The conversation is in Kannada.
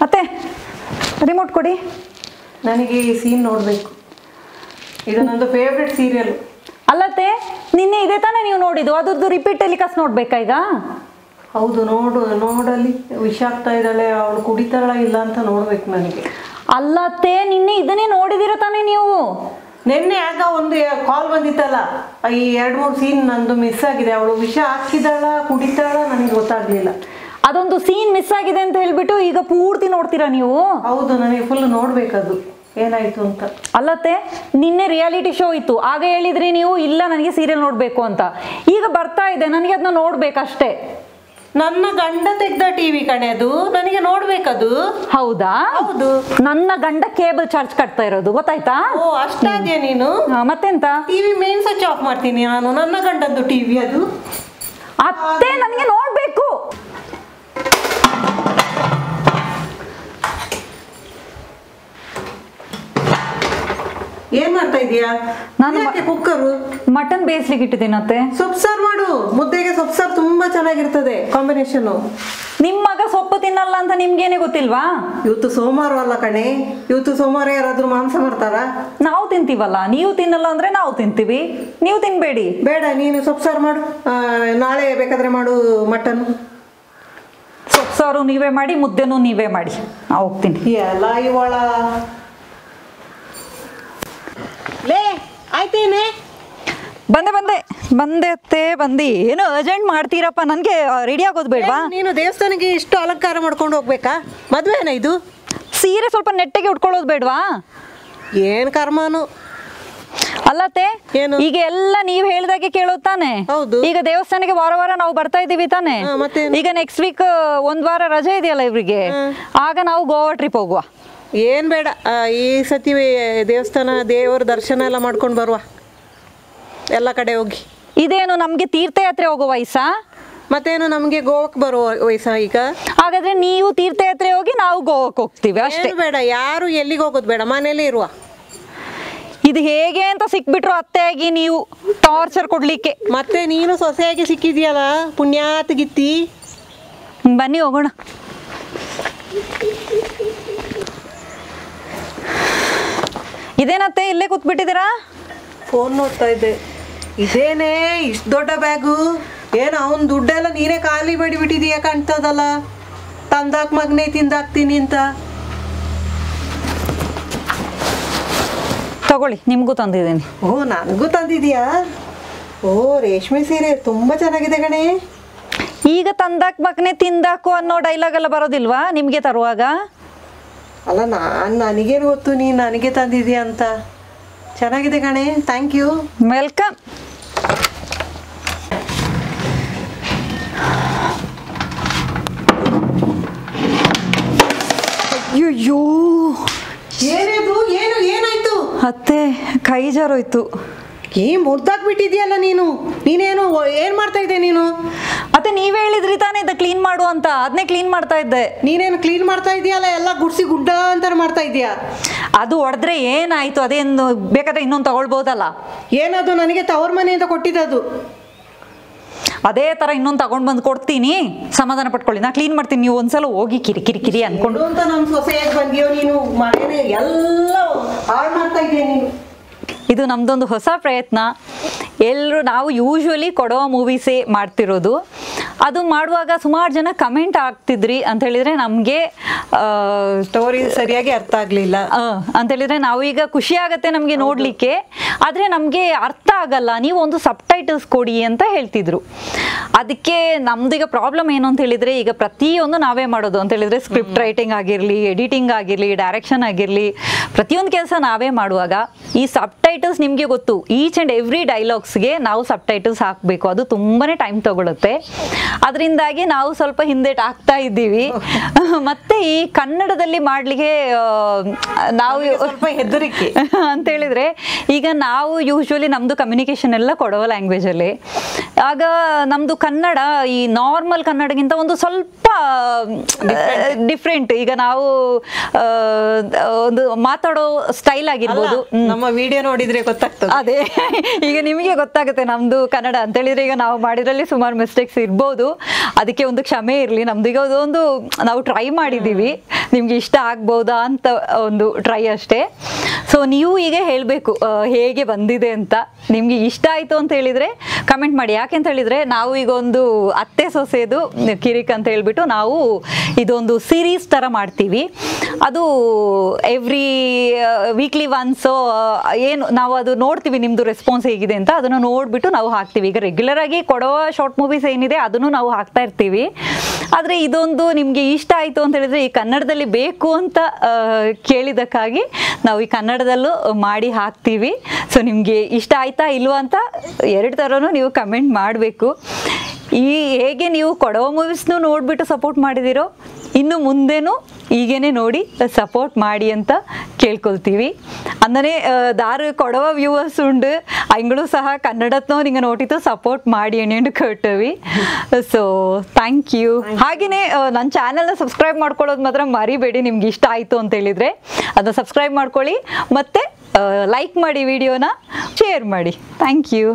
ಅತ್ತೆ ರಿಮೋಟ್ ಕೊಡಿ. ನನಗೆ ಈ ಸೀನ್ ನೋಡಬೇಕು. ಇದು ನಂದು ಫೇವ್ರೆಟ್ ಸೀರಿಯಲ್. ಅಲ್ಲತ್ತೆ ನಿನ್ನೆ ಇದೆ ತಾನೇ ನೀವು ನೋಡಿದ್ದು, ಅದ್ರದ್ದು ರಿಪೀಟ್ ಟೆಲಿಕಾಸ್ಟ್ ನೋಡ್ಬೇಕಾ ಈಗ? ಹೌದು, ನೋಡಲಿ ವಿಷ ಆಗ್ತಾ ಇದ್ದಾಳೆ, ಅವಳು ಕುಡಿತಾಳ ಇಲ್ಲ ಅಂತ ನೋಡ್ಬೇಕು ನನಗೆ. ಅಲ್ಲತ್ತೆ ನಿನ್ನೆ ಇದನ್ನೇ ನೋಡಿದಿರ ತಾನೇ ನೀವು? ನಿನ್ನೆ ಆಗ ಒಂದು ಕಾಲ್ ಬಂದಿತ್ತಲ್ಲ, ಈ 2-3 ಸೀನ್ ನಂದು ಮಿಸ್ ಆಗಿದೆ. ಅವಳು ವಿಷ ಹಾಕಿದಾಳ ಕುಡಿತಾಳ ನನಗೆ ಗೊತ್ತಾಗ್ಲಿಲ್ಲ. ಅದೊಂದು ಸೀನ್ ಮಿಸ್ ಆಗಿದೆ ಅಂತ ಹೇಳ್ಬಿಟ್ಟು ಈಗ ಪೂರ್ತಿ ನೋಡ್ತೀರಾ ನೀವು? ಹೌದು, ನನಗೆ ಫುಲ್ ನೋಡ್ಬೇಕದು ಏನಾಯ್ತು ಅಂತ. ಅಲ್ಲತ್ತೆ ನಿನ್ನೆ ರಿಯಾಲಿಟಿ ಶೋ ಇತ್ತು, ಆಗ ಹೇಳಿದ್ರಿ ನೀವು ಇಲ್ಲ ನನಗೆ ಸೀರಿಯಲ್ ನೋಡ್ಬೇಕು ಅಂತ. ಈಗ ಬರ್ತಾ ಇದೆ, ನನಗೆ ಅದನ್ನ ನೋಡ್ಬೇಕಷ್ಟೇ. ನನ್ನ ಗಂಡ ತೆಗ್ದ ಟಿವಿ ಕಣೆ ಅದು, ನನಗೆ ನೋಡ್ಬೇಕದು. ಹೌದಾ? ಹೌದು. ನನ್ನ ಗಂಡ ಕೇಬಲ್ ಚಾರ್ಜ್ ಕಟ್ತಾ ಇರೋದು, ಗೊತ್ತಾಯ್ತಾ? ಓ ಅಷ್ಟಾದ್ಯಾ ನೀನು? ಮತ್ತೆಂತ? ಟಿವಿ ಮೇನ್ ಸ್ವಿಚ್ ಆಫ್ ಮಾಡ್ತೀನಿ ನಾನು. ನನ್ನ ಗಂಡದ್ದು ಟಿವಿ ಅದು. ಅತ್ತೆ ನನಗೆ ನೋಡ್ಬೇಕು. ಏನ್ ಮಾಡ್ತಾ ಇದೀಯಾ? ನಾನು ಕುಕ್ಕರು ಮಟನ್ ಬೇಯಿಸ್ಲಿಕ್ಕೆ ಇಟ್ಟಿದ್ದೀನಿ ಅತ್ತೆ. ಸೊಪ್ಪು ಸಾರು ಮಾಡು, ಮುದ್ದೆಗೆ ಸೊಪ್ಪು ಸಾರು ತುಂಬಾ ಚೆನ್ನಾಗಿರ್ತದೆ ಕಾಂಬಿನೇಷನ್. ನಿಮ್ ಮಗ ಸೊಪ್ಪು ತಿನ್ನಲ್ಲ ಅಂತ ನಿಮ್ಗೇನೆ ಗೊತ್ತಿಲ್ವಾ? ಇವತ್ತು ಸೋಮವಾರ ಅಲ್ಲ ಕಣೆ, ಇವತ್ತು ಸೋಮವಾರ ಯಾರಾದ್ರೂ ಮಾಂಸ ಮಾಡ್ತಾರಾ? ನಾವು ತಿಂತೀವಲ್ಲ, ನೀವು ತಿನ್ನಲ್ಲ ಅಂದ್ರೆ ನಾವು ತಿಂತೀವಿ, ನೀವು ತಿನ್ಬೇಡಿ. ಬೇಡ, ನೀನು ಸೊಪ್ಪು ಸಾರು ಮಾಡು. ನಾಳೆ ಬೇಕಾದ್ರೆ ಮಾಡು ಮಟನ್. ಸೊಪ್ಪು ಸಾರು ನೀವೇ ಮಾಡಿ, ಮುದ್ದೆನೂ ನೀವೇ ಮಾಡಿ, ನಾ ಹೋಗ್ತೀನಿ. ಎಲ್ಲ ಇವಳ ಲೇ ಆಯ್ತೇನೆ. ಬಂದೆ ಅತ್ತೆ ಬಂದು. ಏನು ಅರ್ಜೆಂಟ್ ಮಾಡ್ತೀರಪ್ಪ, ನನಗೆ ರೆಡಿ ಆಗೋದು ಬೇಡವಾ? ನೀನು ದೇವಸ್ಥಾನಕ್ಕೆ ಇಷ್ಟು ಅಲಂಕಾರ ಮಾಡ್ಕೊಂಡು ಹೋಗ್ಬೇಕಾ? ಮದ್ವೆನಾ ಇದು? ಸೀರೆ ಸ್ವಲ್ಪ ನೆಟ್ಟಗೆ ಉಟ್ಕೊಳ್ಳೋದು ಬೇಡವಾ? ಏನ್ ಕರ್ಮಾನು. ಅಲ್ಲತ್ತೆ ಈಗ ಎಲ್ಲ ನೀವ್ ಹೇಳ್ದಾಗೆ ಕೇಳೋದು ತಾನೆ? ಹೌದು. ಈಗ ದೇವಸ್ಥಾನಕ್ಕೆ ವಾರ ನಾವು ಬರ್ತಾ ಇದೀವಿ ತಾನೆ? ಈಗ ನೆಕ್ಸ್ಟ್ ವೀಕ್ 1 ವಾರ ರಜೆ ಇದೆಯಲ್ಲ ಇವ್ರಿಗೆ, ಆಗ ನಾವು ಗೋವಾ ಟ್ರಿಪ್ ಹೋಗುವ. ಏನ್ ಬೇಡ, ಈ ಸತಿ ದೇವಸ್ಥಾನ ದೇವರ ದರ್ಶನ ಎಲ್ಲ ಮಾಡ್ಕೊಂಡು ಬರುವ, ಎಲ್ಲ ಕಡೆ ಹೋಗಿ. ಇದೇನು ನಮ್ಗೆ ತೀರ್ಥಯಾತ್ರೆ ಹೋಗೋ ವಯಸ್ಸಾ? ಮತ್ತೇನು ನಮ್ಗೆ ಗೋವಾಕ್ ಬರುವ ವಯಸ್ಸಾ ಈಗ? ಹಾಗಾದ್ರೆ ನೀವು ತೀರ್ಥಯಾತ್ರೆ ಹೋಗಿ ನಾವು ಗೋವಾಕ್ ಹೋಗ್ತೀವಿ ಅಷ್ಟೇ. ಬೇಡ, ಯಾರು ಎಲ್ಲಿಗೆ ಹೋಗೋದು ಬೇಡ, ಮನೇಲಿ ಇರುವ. ಇದು ಹೇಗೆ ಅಂತ ಸಿಕ್ಬಿಟ್ರು ಅತ್ತೆಯಾಗಿ ನೀವು ಟಾರ್ಚರ್ ಕೊಡ್ಲಿಕ್ಕೆ. ಮತ್ತೆ ನೀನು ಸೊಸೆಯಾಗಿ ಸಿಕ್ಕಿದ್ಯಲ್ಲ, ಪುಣ್ಯಾತ್ ಗಿತ್ತಿ. ಬನ್ನಿ ಹೋಗೋಣ. ಇದೇನತ್ತೆ ಇಲ್ಲೇ ಕೂತ್ಬಿಟ್ಟಿದ್ದೀರಾ? ಫೋನ್ ನೋಡ್ತಾ ಇದ್ದೆ. ಇದೇನೇ ಇಷ್ಟು ದೊಡ್ಡ ಬ್ಯಾಗು? ಏನು ಅವನ ದುಡ್ಡೆಲ್ಲ ನೀನೇ ಖಾಲಿ ಮಾಡಿಬಿಟ್ಟಿದೀಯ ಕಾಣ್ತದಲ್ಲ. ತಂದಾಕ್ ಮಗನೇ ತಿಂದಾಕ್ತೀನಿ ಅಂತ. ತಗೊಳ್ಳಿ, ನಿಮಗೂ ತಂದಿದ್ದೀನಿ. ಓ ನನಗೂ ತಂದಿದ್ಯಾ? ಓ ರೇಷ್ಮೆ ಸೀರೆ ತುಂಬಾ ಚೆನ್ನಾಗಿದೆ ಕಣೆ. ಈಗ ತಂದಾಕ್ ಮಗನೇ ತಿಂದಾಕು ಅನ್ನೋ ಡೈಲಾಗ್ ಎಲ್ಲ ಬರೋದಿಲ್ವಾ ನಿಮ್ಗೆ ತರುವಾಗ? ಅಲ್ಲ, ನನಗೇನು ಗೊತ್ತು ನೀನು ನನಗೆ ತಂದಿದ್ಯಾ ಅಂತ. ಚೆನ್ನಾಗಿದೆ ಕಣೆ, ಥ್ಯಾಂಕ್ ಯು. ವೆಲ್ಕಮ್. ಅಯ್ಯೋ, ಏನಾಯ್ತು? ಅತ್ತೆ ಕೈ ಜಾರೋಯ್ತು. ಮುರ್ದಾಕ್ಬಿಟ್ಟಿದ್ಯಲ್ಲ ನೀನೇನು ಏನ್ ಮಾಡ್ತಾ ಇದ್ದೆ ನೀನು? ಅತ್ತೆ ನೀವೇ ಹೇಳಿದ್ರಿ ತಾನೇ ಇದು ಕ್ಲೀನ್ ಮಾಡು ಅಂತ, ಅದನ್ನೇ ಕ್ಲೀನ್ ಮಾಡ್ತಾ ಇದ್ದೆ. ನೀನೇನು ಕ್ಲೀನ್ ಮಾಡ್ತಾ ಇದೀಯಲ್ಲ, ಎಲ್ಲ ಗುಡ್ಸಿ ಗುಡ್ಡ ಅಂತ ಮಾಡ್ತಾ ಇದೀಯಾ. ಅದು ಹೊಡೆದ್ರೆ ಏನಾಯ್ತು? ಅದೇನು ಬೇಕಾದ್ರೆ ಇನ್ನೊಂದು ತಗೊಳ್ಬೋದಲ್ಲ? ಏನದು? ನನಗೆ ತವರ್ ಮನೆ ಅಂತ ಕೊಟ್ಟಿದ್ದದು. ಅದೇ ತರ ಇನ್ನೊಂದು ತಗೊಂಡ್ ಬಂದು ಕೊಡ್ತೀನಿ, ಸಮಾಧಾನ ಪಟ್ಕೊಳ್ಳಿ. ನಾ ಕ್ಲೀನ್ ಮಾಡ್ತೀನಿ, ನೀವು ಒಂದ್ಸಲ ಹೋಗಿ ಕಿರಿ ಅನ್ಕೊಂಡು ಅಂತ ನಮ್ ಸೊಸೆಯಾಗಿ ಬಂದಿಯೋ ನೀನು. ಮನೇನೆ ಎಲ್ಲ ಹಾಳು ಮಾಡ್ತಾ ಇದೀಯ ನೀನು. ಇದು ನಮ್ದೊಂದು ಹೊಸ ಪ್ರಯತ್ನ. ಎಲ್ಲರೂ ನಾವು ಯೂಶ್ವಲಿ ಕೊಡೋ ಮೂವೀಸೇ ಮಾಡ್ತಿರೋದು. ಅದು ಮಾಡುವಾಗ ಸುಮಾರು ಜನ ಕಮೆಂಟ್ ಆಗ್ತಿದ್ರಿ ಅಂತ ಹೇಳಿದ್ರೆ ನಮಗೆ ಸ್ಟೋರಿ ಸರಿಯಾಗಿ ಅರ್ಥ ಆಗಲಿಲ್ಲ ಅಂತ ಹೇಳಿದ್ರೆ ನಾವು ಈಗ ಖುಷಿ ಆಗತ್ತೆ ನಮಗೆ ನೋಡಲಿಕ್ಕೆ, ಆದರೆ ನಮಗೆ ಅರ್ಥ ಆಗಲ್ಲ, ನೀವು ಒಂದು ಸಬ್ಟೈಟಲ್ಸ್ ಕೊಡಿ ಅಂತ ಹೇಳ್ತಿದ್ರು. ಅದಕ್ಕೆ ನಮ್ದು ಈಗ ಪ್ರಾಬ್ಲಮ್ ಏನು ಅಂತ ಹೇಳಿದ್ರೆ, ಈಗ ಪ್ರತಿಯೊಂದು ನಾವೇ ಮಾಡೋದು ಅಂತ ಹೇಳಿದ್ರೆ, ಸ್ಕ್ರಿಪ್ಟ್ ರೈಟಿಂಗ್ ಆಗಿರಲಿ, ಎಡಿಟಿಂಗ್ ಆಗಿರಲಿ, ಡೈರೆಕ್ಷನ್ ಆಗಿರಲಿ, ಪ್ರತಿಯೊಂದು ಕೆಲಸ ನಾವೇ ಮಾಡುವಾಗ ಈ ಸಬ್ಟೈಟಲ್ಸ್ ನಿಮಗೆ ಗೊತ್ತು, ಈಚ್ ಆ್ಯಂಡ್ ಎವ್ರಿ ಡೈಲಾಗ್ಸ್ಗೆ ನಾವು ಸಬ್ಟೈಟಲ್ಸ್ ಹಾಕಬೇಕು. ಅದು ತುಂಬಾ ಟೈಮ್ ತಗೊಳುತ್ತೆ. ಅದರಿಂದಾಗಿ ನಾವು ಸ್ವಲ್ಪ ಹಿಂದೇಟ್ ಆಗ್ತಾ ಇದ್ದೀವಿ. ಮತ್ತೆ ಈ ಕನ್ನಡದಲ್ಲಿ ಮಾಡಲಿಕ್ಕೆ ನಾವು ಸ್ವಲ್ಪ ಹೆದರಿಕೆ ಅಂತ ಹೇಳಿದ್ರೆ, ಈಗ ನಾವು ಯೂಶ್ವಲಿ ನಮ್ಮದು ಕಮ್ಯುನಿಕೇಷನ್ ಎಲ್ಲ ಕೊಡೋ ಲ್ಯಾಂಗ್ವೇಜಲ್ಲಿ, ಆಗ ನಮ್ಮದು ಕನ್ನಡ ಈ ನಾರ್ಮಲ್ ಕನ್ನಡಗಿಂತ ಒಂದು ಸ್ವಲ್ಪ ಡಿಫ್ರೆಂಟ್. ಈಗ ನಾವು ಒಂದು ಮಾತಾಡೋ ಸ್ಟೈಲ್ ಆಗಿರ್ಬೋದು, ನಮ್ಮ ವಿಡಿಯೋ ನೋಡಿದ್ರೆ ಗೊತ್ತಾಗ್ತದೆ. ಅದೇ ಈಗ ನಿಮಗೆ ಗೊತ್ತಾಗುತ್ತೆ ನಮ್ದು ಕನ್ನಡ ಅಂತ ಹೇಳಿದ್ರೆ. ಈಗ ನಾವು ಮಾಡಿದ್ರಲ್ಲಿ ಸುಮಾರು ಮಿಸ್ಟೇಕ್ಸ್ ಇರ್ಬೋದು. ಇರ್ಬೋದು, ಅದಕ್ಕೆ ಒಂದು ಕ್ಷಮೆ ಇರಲಿ. ನಮ್ದೀಗ ಅದೊಂದು ನಾವು ಟ್ರೈ ಮಾಡಿದ್ದೀವಿ, ನಿಮ್ಗೆ ಇಷ್ಟ ಆಗ್ಬೋದಾ ಅಂತ ಒಂದು ಟ್ರೈ ಅಷ್ಟೇ. ಸೊ ನೀವು ಈಗ ಹೇಳಬೇಕು ಹೇಗೆ ಬಂದಿದೆ ಅಂತ. ನಿಮಗೆ ಇಷ್ಟ ಆಯಿತು ಅಂತ ಹೇಳಿದರೆ ಕಮೆಂಟ್ ಮಾಡಿ. ಯಾಕೆಂತ ಹೇಳಿದರೆ ನಾವು ಈಗ ಒಂದು ಅತ್ತೆ ಸೊಸೆದು ಕಿರಿಕ್ ಅಂತ ಹೇಳ್ಬಿಟ್ಟು ನಾವು ಇದೊಂದು ಸೀರೀಸ್ ಥರ ಮಾಡ್ತೀವಿ. ಅದು ಎವ್ರಿ ವೀಕ್ಲಿ ಒನ್ಸು ಏನು ನಾವು ಅದು ನೋಡ್ತೀವಿ, ನಿಮ್ಮದು ರೆಸ್ಪಾನ್ಸ್ ಹೇಗಿದೆ ಅಂತ ಅದನ್ನು ನೋಡಿಬಿಟ್ಟು ನಾವು ಹಾಕ್ತೀವಿ. ಈಗ ರೆಗ್ಯುಲರ್ ಆಗಿ ಕೊಡೋ ಶಾರ್ಟ್ ಮೂವೀಸ್ ಏನಿದೆ ಅದನ್ನು ನಾವು ಹಾಕ್ತಾ ಇರ್ತೀವಿ. ಆದರೆ ಇದೊಂದು ನಿಮಗೆ ಇಷ್ಟ ಆಯಿತು ಅಂತ ಹೇಳಿದರೆ ಈ ಕನ್ನಡದಲ್ಲಿ ಬೇಕು ಅಂತ ಕೇಳಿದ್ದಕ್ಕಾಗಿ ನಾವು ಈ ಕನ್ನಡದಲ್ಲೂ ಮಾಡಿ ಹಾಕ್ತೀವಿ. ಸೊ ನಿಮಗೆ ಇಷ್ಟ ಆಯ್ತಾ ಇಲ್ವಾ ಅಂತ 2 ಥರನೂ ನೀವು ಕಮೆಂಟ್ ಮಾಡಬೇಕು. ಈ ಹೇಗೆ ನೀವು ಕೊಡವ ಮೂವೀಸ್ನೂ ನೋಡಿಬಿಟ್ಟು ಸಪೋರ್ಟ್ ಮಾಡಿದಿರೋ, ಇನ್ನು ಮುಂದೆನೂ ಈಗೇನೆ ನೋಡಿ ಸಪೋರ್ಟ್ ಮಾಡಿ ಅಂತ ಕೇಳ್ಕೊಳ್ತೀವಿ. ಅಂದರೆ ದಾರು ಕೊಡವ ವ್ಯೂವರ್ಸ್ ಉಂಡು ಅಯ್ಗಳು ಸಹ ಕನ್ನಡತ್ನೋ ನಿಂಗೆ ನೋಟಿತ್ತು ಸಪೋರ್ಟ್ ಮಾಡಿ ಎಣ್ಣೆಂಡು ಕೇಳ್ತೀವಿ. So thank you. ಹಾಗೆಯೇ ನನ್ನ ಚಾನಲ್ನ ಸಬ್ಸ್ಕ್ರೈಬ್ ಮಾಡ್ಕೊಳ್ಳೋದು ಮಾತ್ರ ಮರಿಬೇಡಿ. ನಿಮ್ಗೆ ಇಷ್ಟ ಆಯಿತು ಅಂತ ಹೇಳಿದರೆ ಅದನ್ನ ಸಬ್ಸ್ಕ್ರೈಬ್ ಮಾಡ್ಕೊಳ್ಳಿ, ಮತ್ತು ಲೈಕ್ ಮಾಡಿ, ವಿಡಿಯೋನ ಶೇರ್ ಮಾಡಿ. Thank you.